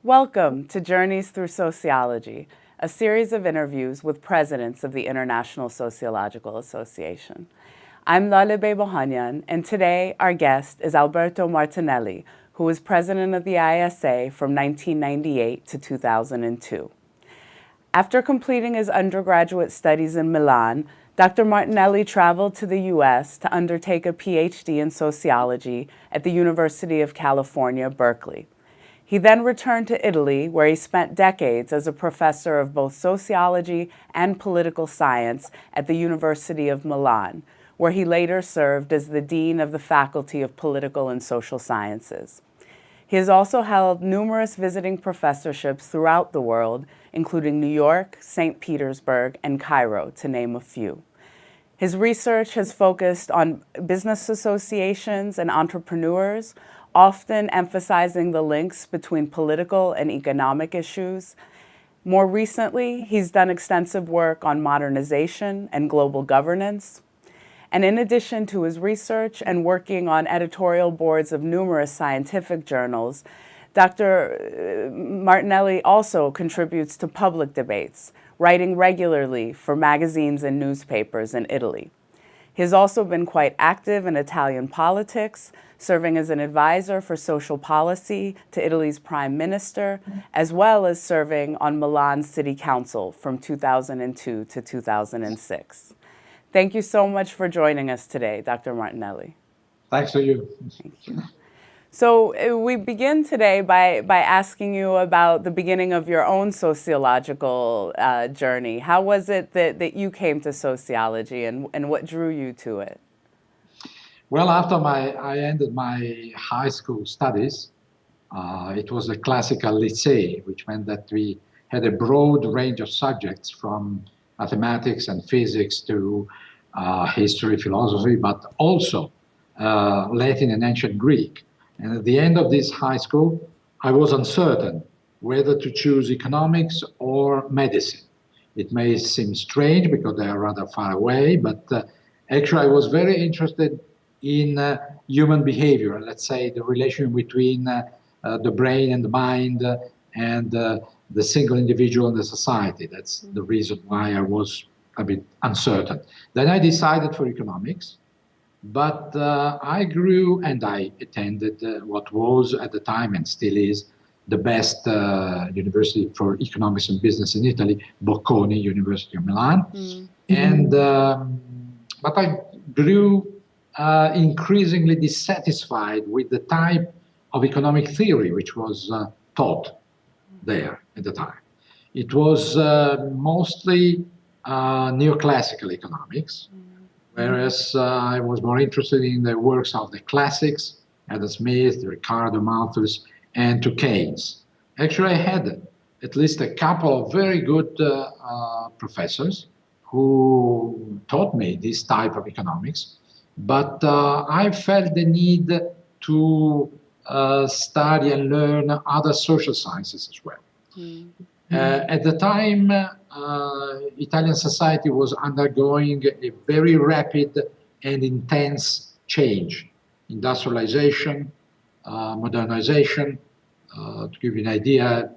Welcome to Journeys Through Sociology, a series of interviews with presidents of the International Sociological Association. I'm Lalebe Bohanyan, and today our guest is Alberto Martinelli, who was president of the ISA from 1998 to 2002. After completing his undergraduate studies in Milan, Dr. Martinelli traveled to the U.S. to undertake a PhD in sociology at the University of California, Berkeley. He then returned to Italy, where he spent decades as a professor of both sociology and political science at the University of Milan, where he later served as the dean of the Faculty of Political and Social Sciences. He has also held numerous visiting professorships throughout the world, including New York, St. Petersburg, and Cairo, to name a few. His research has focused on business associations and entrepreneurs, often emphasizing the links between political and economic issues. More recently, he's done extensive work on modernization and global governance. And in addition to his research and working on editorial boards of numerous scientific journals, Dr. Martinelli also contributes to public debates, writing regularly for magazines and newspapers in Italy. He has also been quite active in Italian politics, serving as an advisor for social policy to Italy's prime minister, as well as serving on Milan's city council from 2002 to 2006. Thank you so much for joining us today, Dr. Martinelli. Thanks to you. Thank you. So we begin today by asking you about the beginning of your own sociological journey. How was it that you came to sociology, and what drew you to it? Well, after I ended my high school studies, it was a classical lycée, which meant that we had a broad range of subjects from mathematics and physics to history, philosophy, but also Latin and ancient Greek. And at the end of this high school, I was uncertain whether to choose economics or medicine. It may seem strange because they are rather far away, but actually I was very interested in human behavior, let's say the relation between the brain and the mind and the single individual and the society. That's the reason why I was a bit uncertain. Then I decided for economics. But I grew and I attended what was at the time and still is the best university for economics and business in Italy, Bocconi, University of Milan. Mm-hmm. And but I grew increasingly dissatisfied with the type of economic theory which was taught there at the time. It was mostly neoclassical economics. Whereas I was more interested in the works of the classics, Adam Smith, Ricardo, Malthus, and to Keynes. Actually, I had at least a couple of very good professors who taught me this type of economics, but I felt the need to study and learn other social sciences as well. Mm. At the time, Italian society was undergoing a very rapid and intense change. Industrialization, modernization. To give you an idea,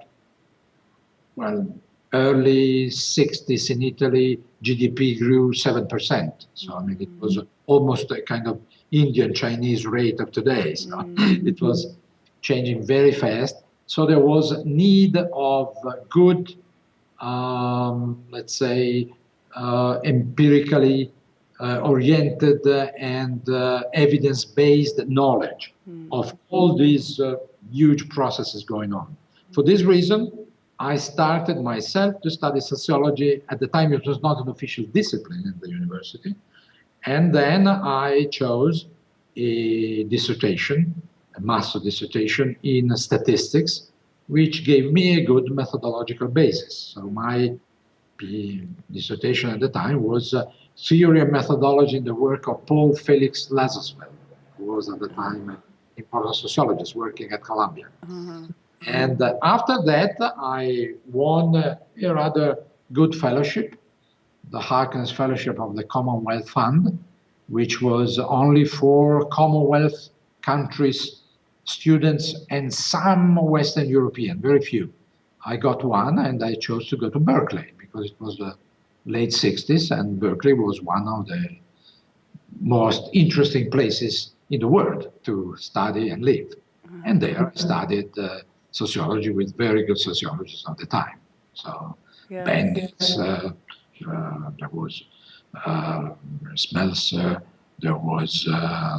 well, early 60s in Italy, GDP grew 7%. So, I mean, it was almost a kind of Indian Chinese rate of today. So it was changing very fast. So there was a need of good, let's say, empirically oriented and evidence-based knowledge of all these huge processes going on. For this reason, I started myself to study sociology. At the time, it was not an official discipline in the university. And then I chose a dissertation, a master dissertation in statistics, which gave me a good methodological basis. So my dissertation at the time was theory and methodology in the work of Paul Felix Lazarsfeld, who was at the time an important sociologist working at Columbia. Mm-hmm. And after that, I won a rather good fellowship, the Harkins Fellowship of the Commonwealth Fund, which was only for Commonwealth countries, students, and some Western European, very few. I got one, and I chose to go to Berkeley because it was the late 60s, and Berkeley was one of the most interesting places in the world to study and live. And there I studied sociology with very good sociologists at the time. So Bendix, there was Smelser, there was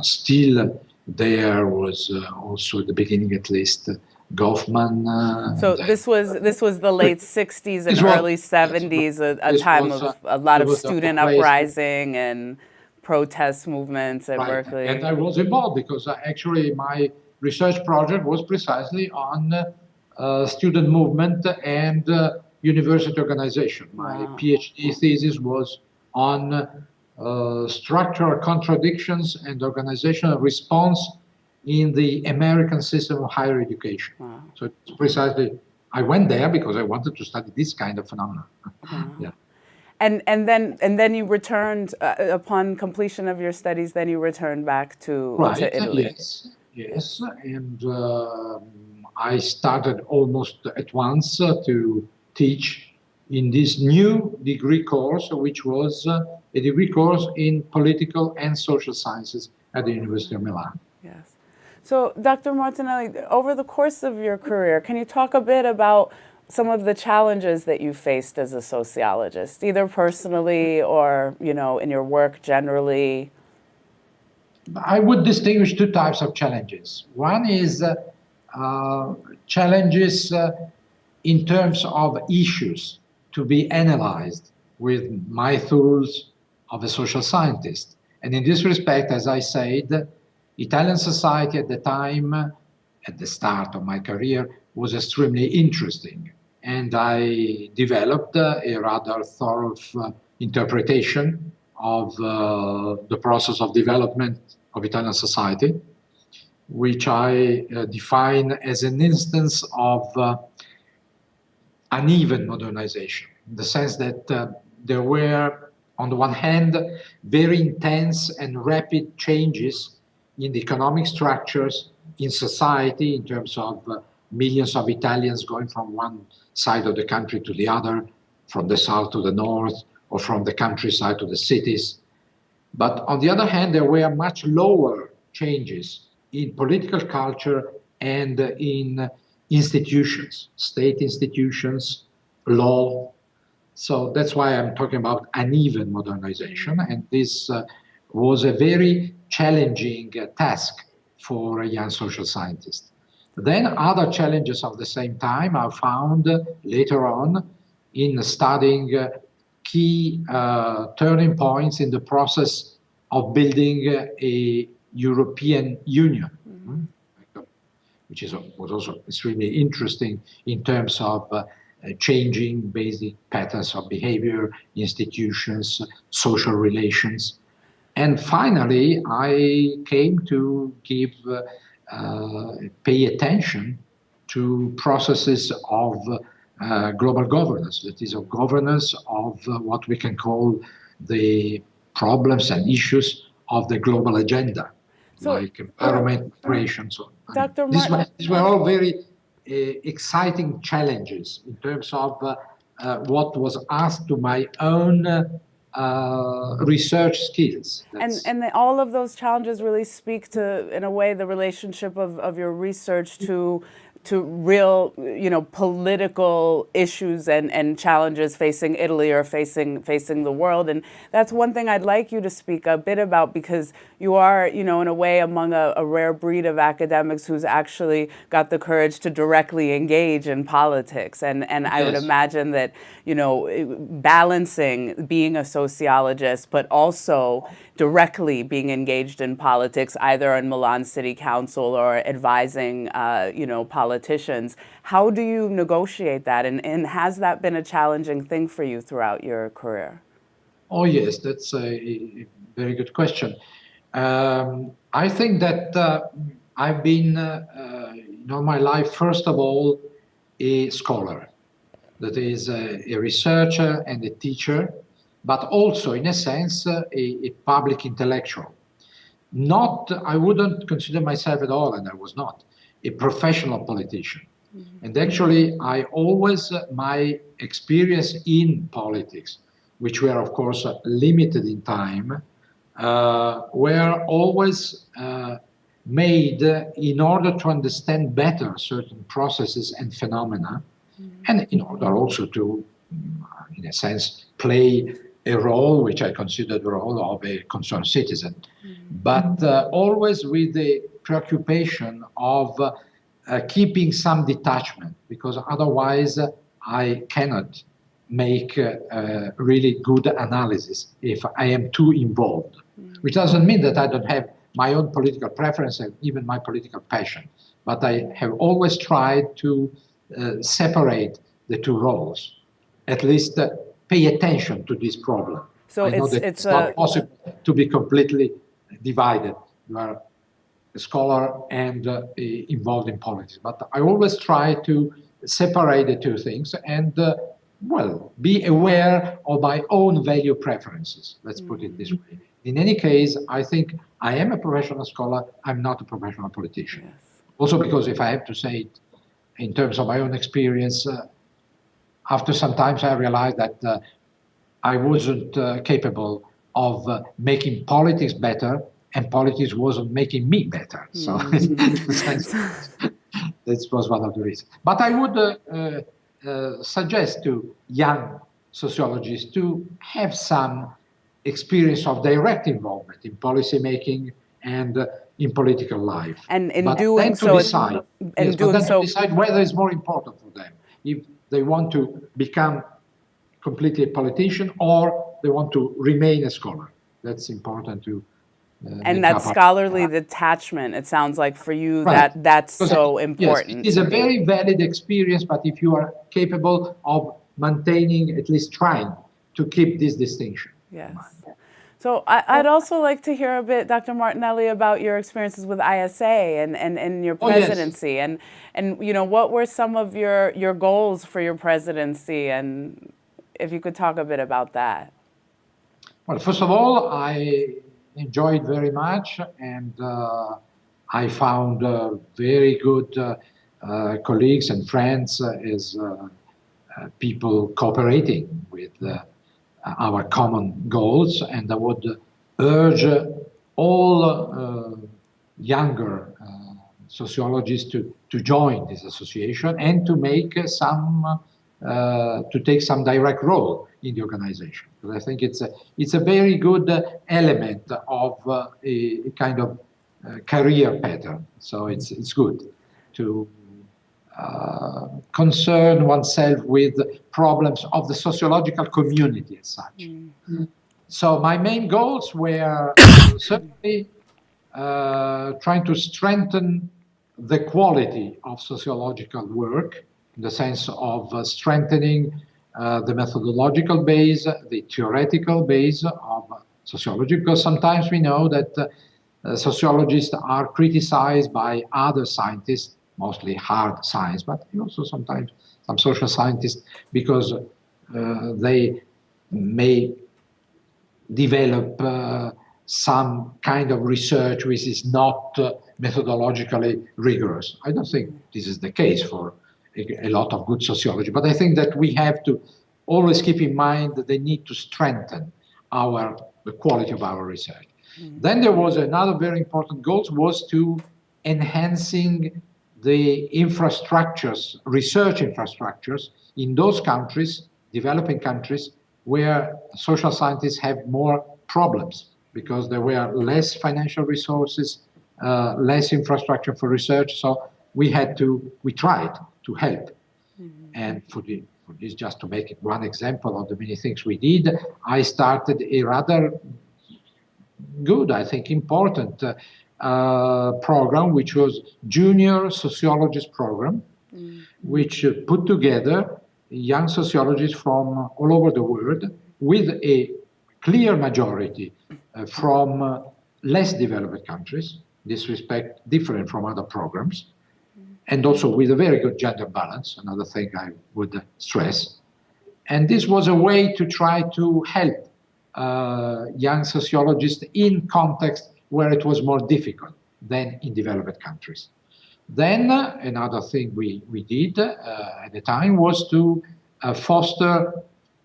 still, there was also at the beginning at least Goffman. So this was the late 60s and early 70s, a time of a lot of student uprising and protest movements at Berkeley. And I was involved because actually my research project was precisely on student movement and university organization. My PhD thesis was on structural contradictions and organizational response in the American system of higher education. So it's precisely, I went there because I wanted to study this kind of phenomena. Yeah. And then you returned upon completion of your studies. Then you returned back to Italy. Yes, and I started almost at once to teach in this new degree course, which was a degree course in political and social sciences at the University of Milan. Yes. So, Dr. Martinelli, over the course of your career, can you talk a bit about some of the challenges that you faced as a sociologist, either personally or, in your work generally? I would distinguish two types of challenges. One is challenges in terms of issues to be analyzed with my tools of a social scientist. And in this respect, as I said, Italian society at the time, at the start of my career, was extremely interesting. And I developed a rather thorough interpretation of the process of development of Italian society, which I define as an instance of uneven modernization, in the sense that there were, on the one hand, very intense and rapid changes in the economic structures in society in terms of millions of Italians going from one side of the country to the other, from the south to the north, or from the countryside to the cities. But on the other hand, there were much lower changes in political culture and in institutions, state institutions, law. So that's why I'm talking about uneven modernization. And this was a very challenging task for a young social scientist. Then other challenges of the same time are found later on in studying key turning points in the process of building a European Union, which was also extremely interesting in terms of changing basic patterns of behavior, institutions, social relations. And finally, I came to pay attention to processes of global governance, that is, of governance of what we can call the problems and issues of the global agenda, like environment, migration, so on. These were all very exciting challenges in terms of what was asked to my own research skills. And all of those challenges really speak to, in a way, the relationship of your research to real, political issues and challenges facing Italy or facing the world. And that's one thing I'd like you to speak a bit about, because you are, in a way, among a rare breed of academics who's actually got the courage to directly engage in politics. And I would imagine that, balancing being a sociologist, but also directly being engaged in politics, either in Milan City Council or advising, politicians. How do you negotiate that? And has that been a challenging thing for you throughout your career? Oh, yes, that's a very good question. I think that I've been, my life, first of all, a scholar. that is a researcher and a teacher, but also, in a sense, a public intellectual. Not, I wouldn't consider myself at all, and I was not, a professional politician. And actually, I always, my experience in politics, which were, of course, limited in time, were always made in order to understand better certain processes and phenomena, and in order also to, in a sense, play a role which I consider the role of a concerned citizen, but always with the preoccupation of keeping some detachment, because otherwise I cannot make really good analysis if I am too involved, which doesn't mean that I don't have my own political preference and even my political passion, but I have always tried to separate the two roles, at least pay attention to this problem. So I know that it's not possible to be completely divided. You are a scholar and involved in politics, but I always try to separate the two things and, well, be aware of my own value preferences, let's put it this way. In any case, I think I am a professional scholar, I'm not a professional politician. Yes. Also because if I have to say it in terms of my own experience, after some time I realized that I wasn't capable of making politics better, and politics wasn't making me better. So this was one of the reasons. But I would suggest to young sociologists to have some experience of direct involvement in policy making and in political life. And in doing so, decide whether it's more important for them, if they want to become completely a politician or they want to remain a scholar. That's important to and that scholarly detachment, it sounds like for you, right. that's because so important. Yes, it is a very valid experience, but if you are capable of maintaining, at least trying to keep this distinction. Yes. So I'd also like to hear a bit, Dr. Martinelli, about your experiences with ISA and your presidency. Oh, yes. And you know, what were some of your goals for your presidency, and if you could talk a bit about that. Well, first of all, I enjoyed very much, and I found very good colleagues and friends as people cooperating with our common goals, and I would urge all younger sociologists to join this association and to make to take some direct role in the organization. Because I think it's a very good element of a kind of career pattern. So it's good to concern oneself with problems of the sociological community as such. Mm-hmm. So my main goals were certainly trying to strengthen the quality of sociological work, in the sense of strengthening the methodological base, the theoretical base of sociology, because sometimes we know that sociologists are criticized by other scientists, mostly hard science, but also sometimes some social scientists, because they may develop some kind of research which is not methodologically rigorous. I don't think this is the case for a lot of good sociology, but I think that we have to always keep in mind that they need to strengthen the quality of our research. Mm-hmm. Then there was another very important goal, was to enhancing the infrastructures, research infrastructures in those countries, developing countries, where social scientists have more problems because there were less financial resources, less infrastructure for research. So we tried to help. Mm-hmm. And for this, just to make it one example of the many things we did, I started a rather good, I think, important program, which was Junior Sociologist Program, which put together young sociologists from all over the world with a clear majority from less developed countries, in this respect different from other programs, and also with a very good gender balance, another thing I would stress. And this was a way to try to help young sociologists in context where it was more difficult than in developed countries. Then another thing we did at the time was to foster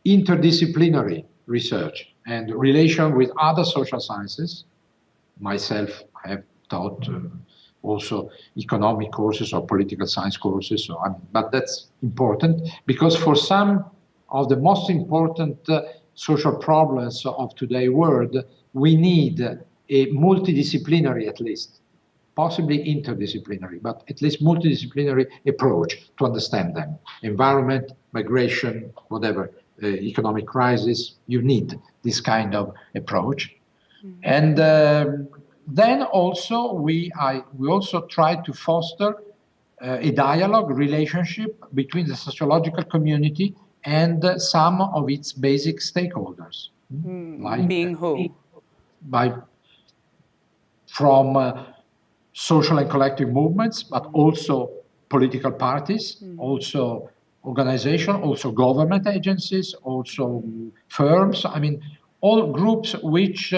interdisciplinary research and relation with other social sciences. Myself, I have taught also economic courses or political science courses, but that's important because for some of the most important social problems of today's world, we need a multidisciplinary at least, possibly interdisciplinary, but at least multidisciplinary approach to understand them. Environment, migration, whatever, economic crisis, you need this kind of approach. Mm-hmm. And then also we also try to foster a dialogue, relationship between the sociological community and some of its basic stakeholders. Like, being who? From social and collective movements, but also political parties, also organizations, also government agencies, also firms. I mean, all groups which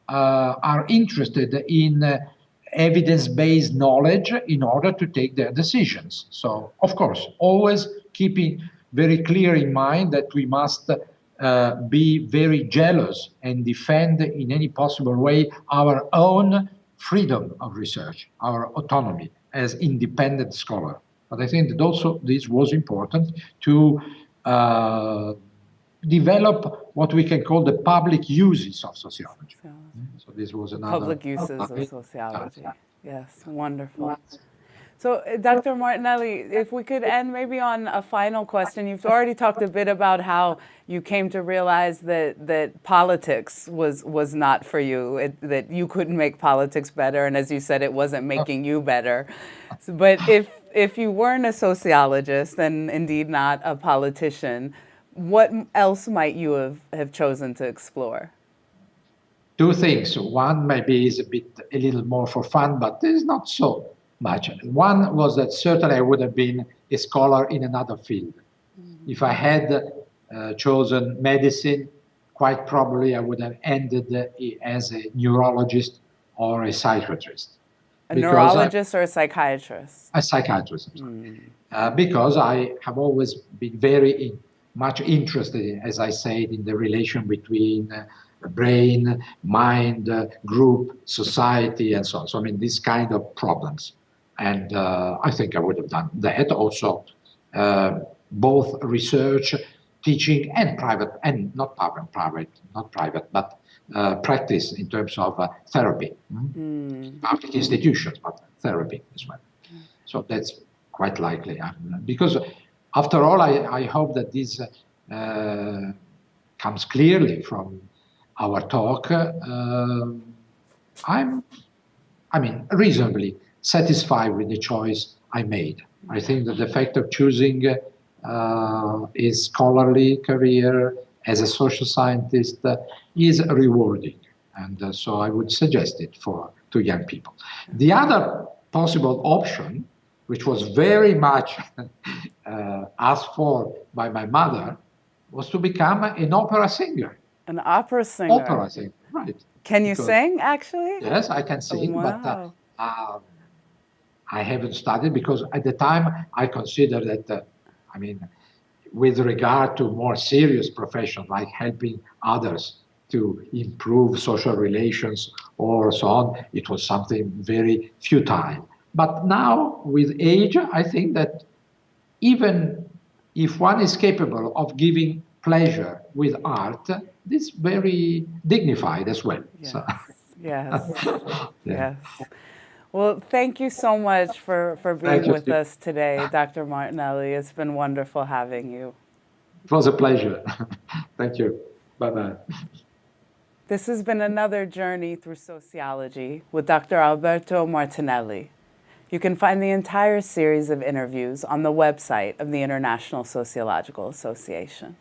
are interested in evidence-based knowledge in order to take their decisions. So, of course, always keeping very clear in mind that we must be very jealous and defend in any possible way our own freedom of research, our autonomy as independent scholar. But I think that also this was important to develop what we can call the public uses of sociology. So this was another public uses of sociology. Yes, wonderful. So, Dr. Martinelli, if we could end maybe on a final question. You've already talked a bit about how you came to realize that politics was not for you, that you couldn't make politics better, and as you said, it wasn't making you better. But if you weren't a sociologist and indeed not a politician, what else might you have chosen to explore? Two things. One maybe is a little more for fun, but it's not so much. One was that certainly I would have been a scholar in another field. Mm-hmm. If I had chosen medicine, quite probably I would have ended as a neurologist or a psychiatrist. A neurologist or a psychiatrist? A psychiatrist. Because I have always been very much interested, as I said, in the relation between brain, mind, group, society, and so on. So, I mean, these kind of problems. And I think I would have done that also, both research, teaching, and private, and not private, but practice in terms of therapy. Public institutions, but therapy as well. So that's quite likely. Because after all, I hope that this comes clearly from our talk. I'm reasonably satisfied with the choice I made. I think that the fact of choosing a scholarly career as a social scientist is rewarding, and so I would suggest it to young people. The other possible option, which was very much asked for by my mother, was to become an opera singer. An opera singer? Opera singer, right. Can you sing, actually? Yes, I can sing, wow. But I haven't studied because at the time I considered that, with regard to more serious professions like helping others to improve social relations or so on, it was something very futile. But now, with age, I think that even if one is capable of giving pleasure with art, it's very dignified as well. Yes, so. Yes, yeah. Yes. Well, thank you so much for being with us today, Dr. Martinelli. It's been wonderful having you. It was a pleasure. Thank you. Bye-bye. This has been another journey through sociology with Dr. Alberto Martinelli. You can find the entire series of interviews on the website of the International Sociological Association.